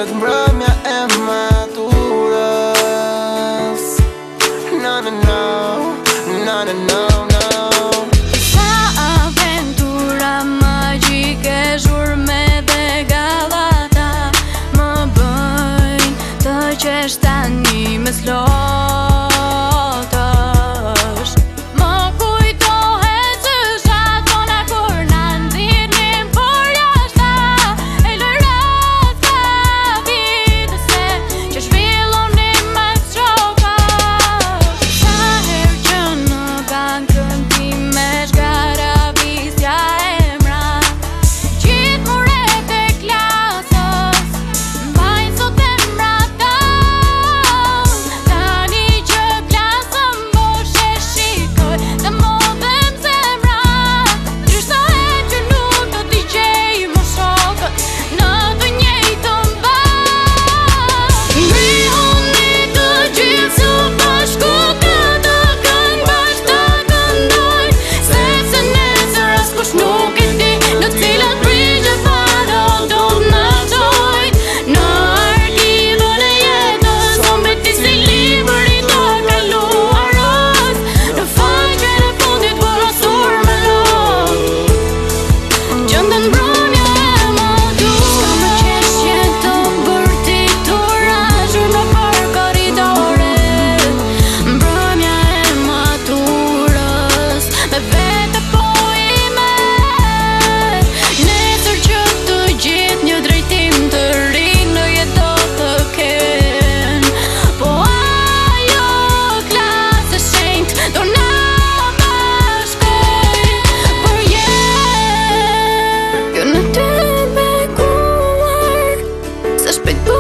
Vjet mbrëmja e maturës. No, no, no, no, no, no, no. Sa aventura magjike, zhurme dhe gallata më bëjnë të qesh tani mes lotësh. Më kujtohet zyshat tona kur na nxirrnin për jashta e lërat ka vitese që zhvillonin mes shokash. Sa herë që në bankën time zgaravisja emra, gjithë muret e klasës mbajnë sot emrat tanë. Tani që klasën boshe shikoj dhe modhem zemra, ndryshohet që nuk do t'i gjej më shokët në të njëjtën banë. Ngrihuni të gjithë së bashku këtë këngë bashkë të këndojnë, sepse nesër askush nuk e di në cilat brigje fado do na çojnë. Në arkivën e jetës o mbeti si libri të kaluarës, në faqen e fundit borosur me lot, gjenden mbrëmja e maturës. S'ka më qeshje të bërtitura, zhurmë për korridore, mbrëmja e maturës me vete po ime. Nesër që të gjithë një drejtim të ri në jetë do të kenë, po ajo klasë e shenjtë do na bashkojnë për jetë. Kjo në ty bekuar, sa shpejt po